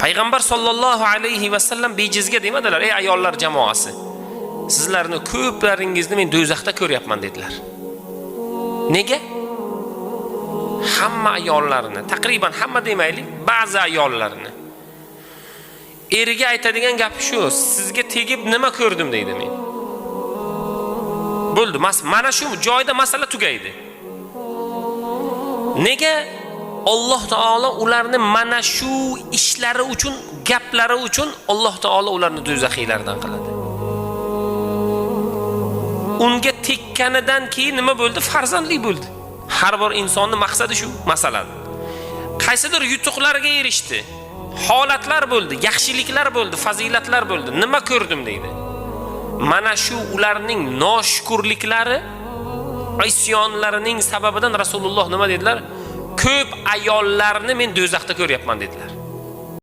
Payg'ambar sollallohu alayhi va sallam bejizga demadilar, ey ayollar jamoasi. Sizlarni ko'plaringizni men do'zaxda ko'ryapman dedilar. Nega? Hamma ayollarni, taqriban hamma demaylik, ba'zi ayollarni eriga aytadigan gap shu, sizga tegib nima ko'rdim deydi men. Bo'ldi, mana shu joyda masala tugaydi. Nega? Alloh taolo ularni mana shu ishlari uchun, gaplari uchun Alloh taolo ularni do'zaxiylardan qiladi. Unga tekkanidan keyin nima bo'ldi? Farzandli bo'ldi. Har bir insonning maqsadi shu, masalan. Qaysidir yutuqlarga erishdi. Holatlar bo'ldi, yaxshiliklar bo'ldi, fazilatlar bo'ldi. Nima ko'rdim deydi. Mana shu ularning noshukurliklari, isyonlarining sababidan Rasululloh nima dedilar? Ko'p ayollarni men do'zaxda ko'ryapman dedilar.